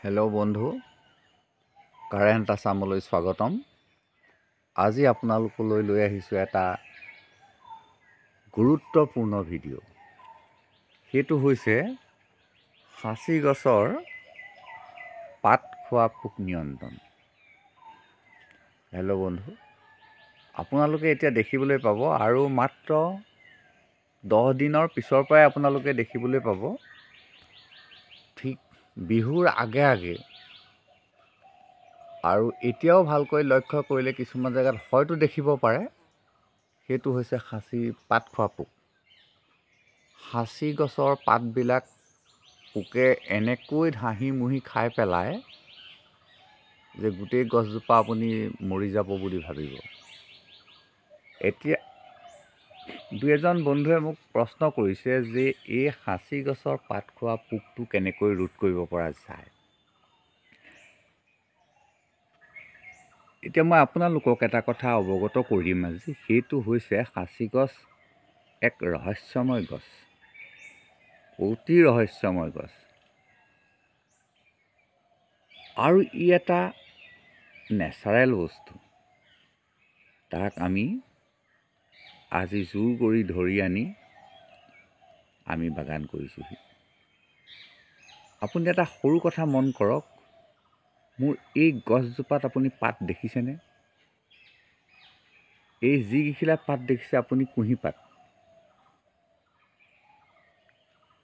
Hello' বন্ধু, current আছামলৈ স্বাগতম। আজি আপোনালোকলৈ লৈ আহিছোঁ এটা গুৰুত্বপূৰ্ণ ভিডিঅ'। সেইটো হৈছে সাঁচি গছৰ পাত খোৱা পোক নিয়ন্ত্ৰণ। হেল্ল' বন্ধু, আপোনালোকে এতিয়া দেখিবলৈ পাব আৰু মাত্ৰ 10 দিনৰ পিছৰ পৰাই আপোনালোকে দেখিবলৈ পাব, ঠিক বিহুৰ আগে আগে আৰু এতিয়াও ভালকৈ লক্ষ্য কৰিলে কিছুমান জেগাত হয়তো দেখিব পাৰে, সেইটো হৈছে সাঁচি পাত খোৱা পোক। সাঁচি গছৰ পাতবিলাক পোকে এনেকৈ ধাহি মুহি খাই পেলায় যে গোটেই গছজোপা আপুনি মৰি যাব বুলি ভাবিব। এতিয়া দুই এজন বন্ধুৱে মোক প্ৰশ্ন কৰিছে যে এই সাঁচি গছৰ পাত খোৱা পোকটো কেনেকৈ ৰোধ কৰিব পৰা যায়। এতিয়া মই আপোনালোকক এটা কথা অৱগত কৰিম আজি, সেইটো হৈছে সাঁচি গছ এক ৰহস্যময় গছ, অতি ৰহস্যময় গছ, আৰু ই এটা নেচাৰেল বস্তু। তাক আমি আজি জোৰ কৰি ধৰি আনি আমি বাগান কৰিছোঁহি। আপুনি এটা সৰু কথা মন কৰক, মোৰ এই গছজোপাত আপুনি পাত দেখিছেনে? এই যিকেইখিলা পাত দেখিছে আপুনি কুঁহি পাত।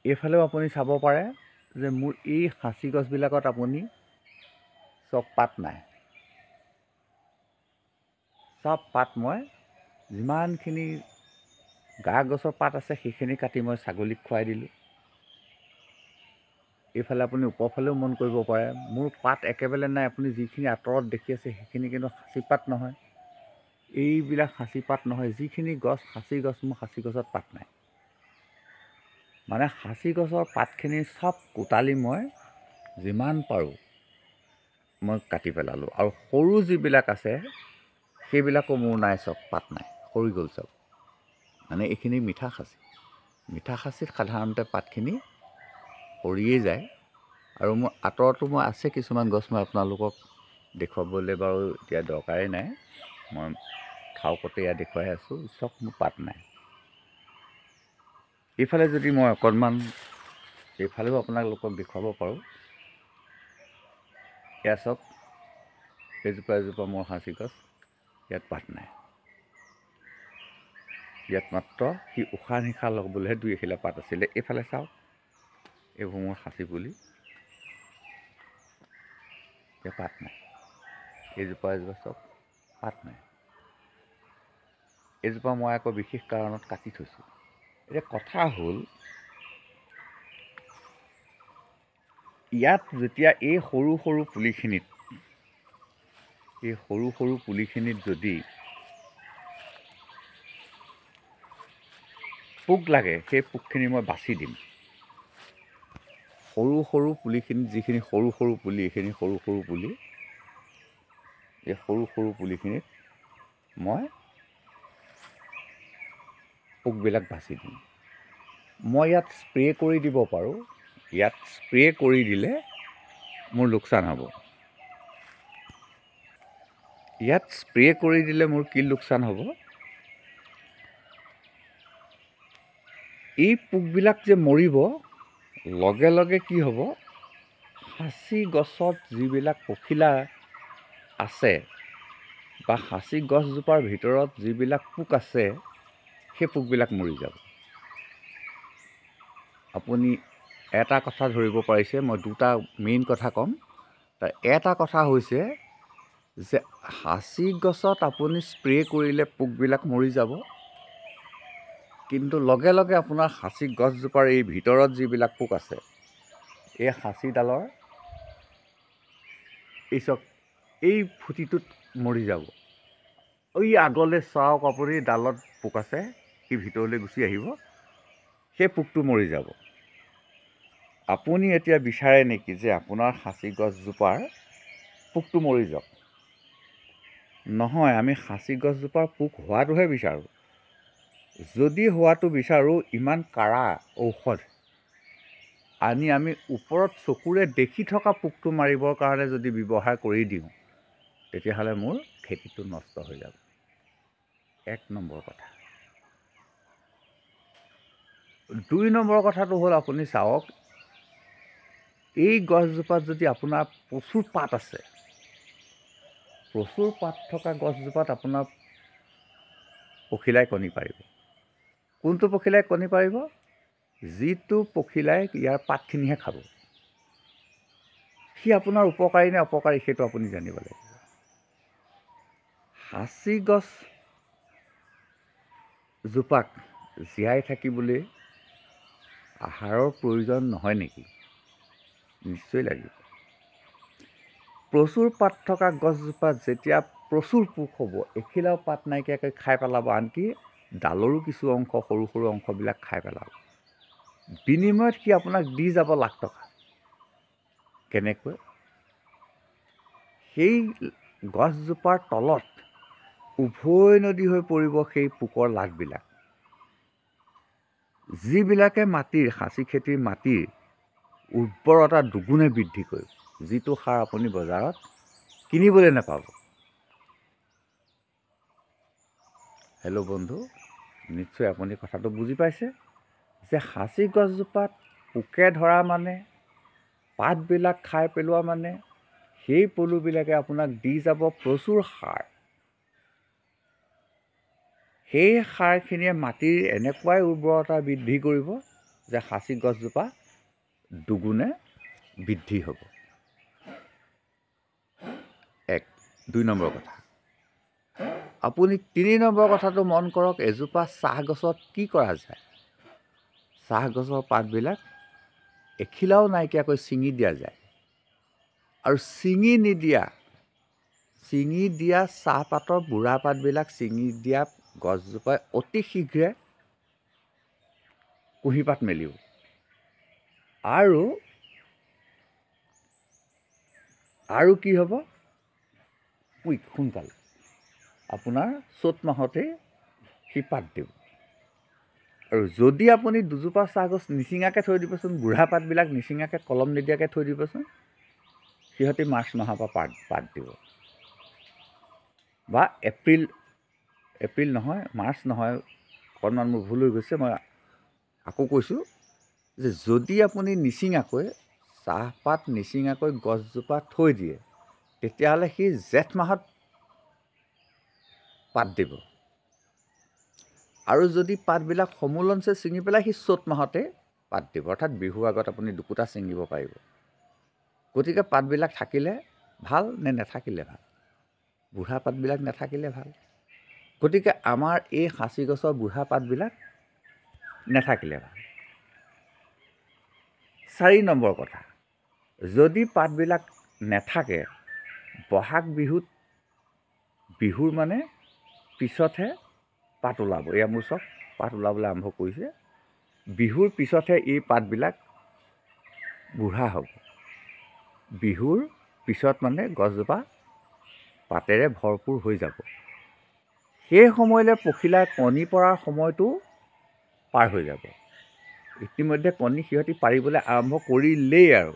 এইফালেও আপুনি চাব পাৰে যে মোৰ এই সাঁচি গছবিলাকত আপুনি চব পাত নাই। চব পাত মই যিমানখিনি গা গছৰ পাত আছে সেইখিনি কাটি মই ছাগলীক খুৱাই দিলোঁ। এইফালে আপুনি ওপৰফালেও মন কৰিব পাৰে, মোৰ পাত একেবাৰে নাই। আপুনি যিখিনি আঁতৰত দেখি আছে সেইখিনি কিন্তু সাঁচি পাত নহয়, এইবিলাক সাঁচি পাত নহয়। যিখিনি গছ সাঁচি গছ, মোৰ সাঁচি গছত পাত নাই। মানে সাঁচি গছৰ পাতখিনি চব কোটালি মই যিমান পাৰোঁ মই কাটি পেলালোঁ, আৰু সৰু যিবিলাক আছে সেইবিলাকো মোৰ নাই, চব পাত নাই, সৰি গ'ল চব। মানে এইখিনি মিঠা সাঁচি। মিঠা সাঁচিত সাধাৰণতে পাতখিনি সৰিয়েই যায়। আৰু মোৰ আঁতৰতো মই আছে কিছুমান গছ, মই আপোনালোকক দেখুৱাবলৈ বাৰু এতিয়া দৰকাৰেই নাই, মই ঠাউকতে ইয়াত দেখুৱাই আছোঁ, চব মোৰ পাত নাই। এইফালে যদি মই অকণমান এইফালেও আপোনালোকক দেখুৱাব পাৰোঁ, এয়া চব এজোপা এজোপা মোৰ সাঁচি গছ, ইয়াত পাত নাই। ইয়াত মাত্ৰ সি উশাহ নিশাহ ল'বলৈহে দুই এখিলা পাত আছিলে। এইফালে চাওক, এইবোৰ মোৰ সাঁচি পুলি, এতিয়া পাত নাই। এইজোপা এজোপা চব পাত নাই। এইজোপা মই আকৌ বিশেষ কাৰণত কাটি থৈছোঁ। এতিয়া কথা হ'ল, ইয়াত যেতিয়া এই সৰু সৰু পুলিখিনিত যদি পোক লাগে, সেই পোকখিনি মই বাছি দিম। সৰু সৰু পুলিখিনিত যিখিনি সৰু সৰু পুলি, এইখিনি সৰু সৰু পুলি, এই সৰু সৰু পুলিখিনিত মই পোকবিলাক বাছি দিম। মই ইয়াত স্প্ৰে' কৰি দিব পাৰোঁ। ইয়াত স্প্ৰে' কৰি দিলে মোৰ লোকচান হ'ব। ইয়াত স্প্ৰে' কৰি দিলে মোৰ কি লোকচান হ'ব, এই পোকবিলাক যে মৰিব, লগে লগে কি হ'ব, সাঁচি গছত যিবিলাক পখিলা আছে বা সাঁচি গছজোপাৰ ভিতৰত যিবিলাক পোক আছে, সেই পোকবিলাক মৰি যাব। আপুনি এটা কথা ধৰিব পাৰিছে, মই দুটা মেইন কথা ক'ম। এটা কথা হৈছে যে সাঁচি গছত আপুনি স্প্ৰে' কৰিলে পোকবিলাক মৰি যাব, কিন্তু লগে লগে আপোনাৰ সাঁচি গছজোপাৰ এই ভিতৰত যিবিলাক পোক আছে, এই সাঁচিডালৰ এই চব এই ফুটিটোত মৰি যাব। এই আগলৈ চাওক, আপুনি ডালত পোক আছে, সি ভিতৰলৈ গুচি আহিব, সেই পোকটো মৰি যাব। আপুনি এতিয়া বিচাৰে নেকি যে আপোনাৰ সাঁচি গছজোপাৰ পোকটো মৰি যাওক? নহয়, আমি সাঁচি গছজোপাৰ পোক হোৱাটোহে বিচাৰোঁ। যদি হোৱাটো বিচাৰোঁ, ইমান কাঢ়া ঔষধ আনি আমি ওপৰত চকুৰে দেখি থকা পোকটো মাৰিবৰ কাৰণে যদি ব্যৱহাৰ কৰি দিওঁ তেতিয়াহ'লে মোৰ খেতিটো নষ্ট হৈ যাব। 1 নম্বৰ কথা। 2 নম্বৰ কথাটো হ'ল আপুনি চাওক, এই গছজোপাত যদি আপোনাৰ প্ৰচুৰ পাত আছে, প্ৰচুৰ পাত থকা গছজোপাত আপোনাৰ পখিলাই কণী পাৰিব। কোনটো পখিলাই কণী পাৰিব? যিটো পখিলাই ইয়াৰ পাতখিনিহে খাব। সি আপোনাৰ উপকাৰী নে অপকাৰী সেইটো আপুনি জানিব লাগিব। সাঁচি গছজোপাক জীয়াই থাকিবলৈ আহাৰৰ প্ৰয়োজন নহয় নেকি? নিশ্চয় লাগিব। প্ৰচুৰ পাত থকা গছজোপাত যেতিয়া প্ৰচুৰ পোক হ'ব, এখিলাও পাত নাইকিয়াকৈ খাই পেলাব, আনকি ডালৰো কিছু অংশ সৰু সৰু অংশবিলাক খাই পেলাব। বিনিময়ত সি আপোনাক দি যাব লাখ টকা। কেনেকৈ? সেই গছজোপাৰ তলত উভৈ নদী হৈ পৰিব সেই পোকৰ লাটবিলাক, যিবিলাকে মাটিৰ সাঁচি খেতিৰ মাটিৰ উৰ্বৰতা দুগুণে বৃদ্ধি কৰিব, যিটো সাৰ আপুনি বজাৰত কিনিবলৈ নাপাব। হেল্ল' বন্ধু, নিশ্চয় আপুনি কথাটো বুজি পাইছে যে সাঁচি গছজোপাত পোকে ধৰা মানে, পাতবিলাক খাই পেলোৱা মানে, সেই পলুবিলাকে আপোনাক দি যাব প্ৰচুৰ সাৰ। সেই সাৰখিনিয়ে মাটিৰ এনেকুৱাই উৰ্বৰতা বৃদ্ধি কৰিব যে সাঁচি গছজোপা দুগুণে বৃদ্ধি হ'ব। 2 নম্বৰ কথা। আপুনি 3 নম্বৰ কথাটো মন কৰক, এজোপা চাহ গছত কি কৰা যায়? চাহ গছৰ পাতবিলাক এখিলাও নাইকিয়াকৈ ছিঙি দিয়া যায়। আৰু ছিঙি দিয়া চাহপাতৰ বুঢ়া পাতবিলাক ছিঙি দিয়া গছজোপাই অতি শীঘ্ৰে কুঁহিপাত মেলিব। আৰু কি হ'ব? সোনকালে আপোনাৰ চ'ত মাহতেই সি পাত দিব। আৰু যদি আপুনি দুজোপা চাহগছ নিচিঙাকৈ থৈ দিবচোন, বুঢ়া পাতবিলাক নিচিঙাকৈ কলম নিদিয়াকৈ থৈ দিবচোন, সিহঁতে মাৰ্চ মাহৰ পৰা পাত দিব। বা এপ্ৰিল নহয়, মাৰ্চ নহয়, অকণমান মোৰ ভুল হৈ গৈছে, মই আকৌ কৈছোঁ যে যদি আপুনি চাহপাত নিচিঙাকৈ গছজোপা থৈ দিয়ে, তেতিয়াহ'লে সি জেঠ মাহত পাত দিব। আৰু যদি পাতবিলাক সমূলনছে ছিঙি পেলাই সি চ'ত মাহতে পাত দিব, অৰ্থাৎ বিহুৰ আগত আপুনি দুকুটা ছিঙিব পাৰিব। গতিকে পাতবিলাক থাকিলে ভাল নে নাথাকিলে ভাল? বুঢ়া পাতবিলাক নাথাকিলে ভাল। গতিকে আমাৰ এই সাঁচি গছৰ বুঢ়া পাতবিলাক নাথাকিলে ভাল। 4 নম্বৰ কথা, যদি পাতবিলাক নাথাকে, বহাগ বিহুৰ মানে পিছতহে পাত ওলাব। এয়া মোৰ চব পাত ওলাবলৈ আৰম্ভ কৰিছে। বিহুৰ পিছতহে এই পাতবিলাক বুঢ়া হ'ব। বিহুৰ পিছত মানে গছজোপা পাতেৰে ভৰপূৰ হৈ যাব। সেই সময়লৈ পখিলাই কণী পৰাৰ সময়টো পাৰ হৈ যাব। ইতিমধ্যে কণী সিহঁতি পাৰিবলৈ আৰম্ভ কৰিলেই আৰু।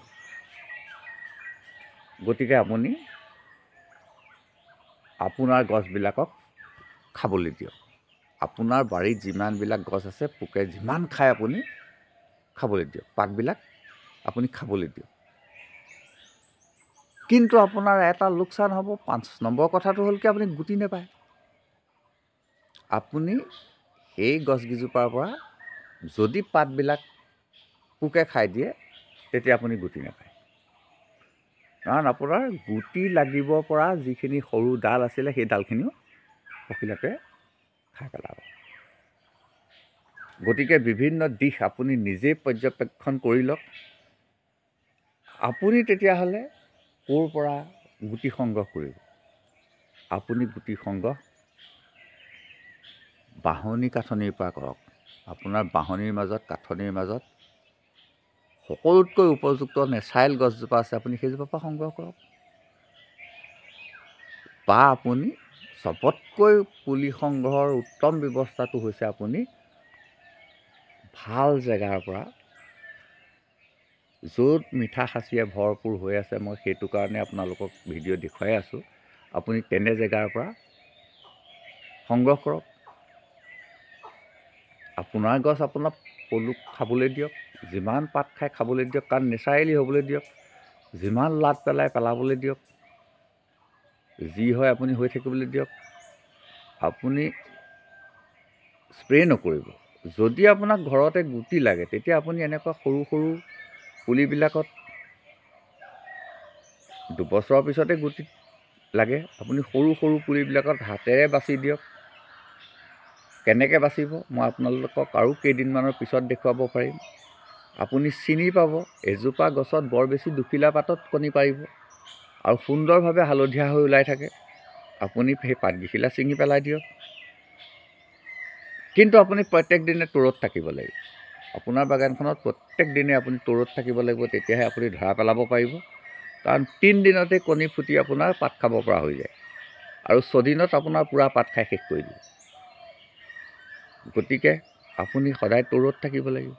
গতিকে আপুনি আপোনাৰ গছবিলাকক খাবলৈ দিয়ক। আপোনাৰ বাৰীত যিমানবিলাক গছ আছে, পোকে যিমান খায় আপুনি খাবলৈ দিয়ক। পাতবিলাক আপুনি খাবলৈ দিয়ক। কিন্তু আপোনাৰ এটা লোকচান হ'ব। 5 নম্বৰ কথাটো হ'ল কি, আপুনি গুটি নাপায়। আপুনি সেই গছকেইজোপাৰ পৰা যদি পাতবিলাক পোকে খাই দিয়ে, তেতিয়া আপুনি গুটি নাপায়। কাৰণ আপোনাৰ গুটি লাগিব পৰা যিখিনি সৰু ডাল আছিলে, সেই ডালখিনিও পখিলাটোৱে খাই পেলাব। গতিকে বিভিন্ন দিশ আপুনি নিজেই পৰ্যবেক্ষণ কৰি লওক। আপুনি তেতিয়াহ'লে ক'ৰ পৰা গুটি সংগ্ৰহ কৰিব? আপুনি গুটি সংগ্ৰহ বাঢ়নি কাঠনিৰ পৰা কৰক। আপোনাৰ বাঢ়নিৰ মাজত, কাঠনিৰ মাজত সকলোতকৈ উপযুক্ত নেচাৰেল গছজোপা আছে, আপুনি সেইজোপাৰ পৰা সংগ্ৰহ কৰক। বা আপুনি চবতকৈ পুলি সংগ্ৰহৰ উত্তম ব্যৱস্থাটো হৈছে আপুনি ভাল জেগাৰ পৰা য'ত মিঠা খাচীয়ে ভৰপূৰ হৈ আছে, মই সেইটো কাৰণে আপোনালোকক ভিডিঅ' দেখুৱাই আছোঁ। আপুনি তেনে জেগাৰ পৰা সংগ্ৰহ কৰক। আপোনাৰ গছ আপোনাক পলু খাবলৈ দিয়ক, যিমান পাত খাই খাবলৈ দিয়ক, কাৰণ নেচাৰেলি হ'বলৈ দিয়ক। যিমান লাট পেলাই পেলাবলৈ দিয়ক, যি হয় আপুনি হৈ থাকিবলৈ দিয়ক। আপুনি স্প্ৰে' নকৰিব। যদি আপোনাক ঘৰতে গুটি লাগে, তেতিয়া আপুনি এনেকুৱা সৰু সৰু পুলিবিলাকত 2 বছৰৰ পিছতে গুটি লাগে। আপুনি সৰু সৰু পুলিবিলাকত হাতেৰে বাছি দিয়ক। কেনেকৈ বাচিব মই আপোনালোকক আৰু কেইদিনমানৰ পিছত দেখুৱাব পাৰিম। আপুনি চিনি পাব, এজোপা গছত বৰ বেছি দুখিলা পাতত কণী পাৰিব আৰু সুন্দৰভাৱে হালধীয়া হৈ ওলাই থাকে। আপুনি সেই পাতকেইখিলা ছিঙি পেলাই দিয়ক। কিন্তু আপুনি প্ৰত্যেক দিনে তৰুত থাকিব লাগিব। আপোনাৰ বাগানখনত প্ৰত্যেক দিনে আপুনি তৰুত থাকিব লাগিব, তেতিয়াহে আপুনি ধৰা পেলাব পাৰিব। কাৰণ 3 দিনতে কণী ফুটি আপোনাৰ পাত খাব পৰা হৈ যায় আৰু 6 দিনত আপোনাৰ পূৰা পাত খাই শেষ কৰি দিয়ে। গতিকে আপুনি সদায় তৰুত থাকিব লাগিব।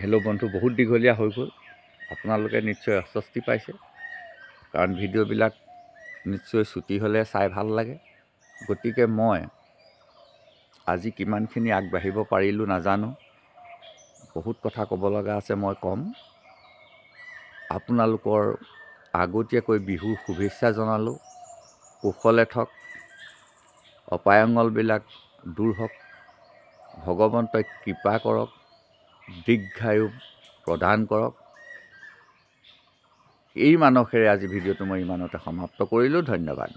হেল্ল' বন্ধু, বহুত দীঘলীয়া হৈ গ'ল। আপোনালোকে নিশ্চয় অস্বস্তি পাইছে, কাৰণ ভিডিঅ'বিলাক নিশ্চয় ছুটি হ'লে চাই ভাল লাগে। গতিকে মই আজি কিমানখিনি আগবাঢ়িব পাৰিলোঁ নাজানো। বহুত কথা ক'ব লগা আছে, মই ক'ম। আপোনালোকৰ আগতীয়াকৈ বিহুৰ শুভেচ্ছা জনালোঁ। কুশলে থক, অপায়ঙ্গলবিলাক দূৰ হওক, ভগৱন্তই কৃপা কৰক, দীৰ্ঘায়ু প্ৰদান কৰক। এই মানসেৰে আজি ভিডিঅ'টো মই ইমানতে সমাপ্ত কৰিলোঁ। ধন্যবাদ।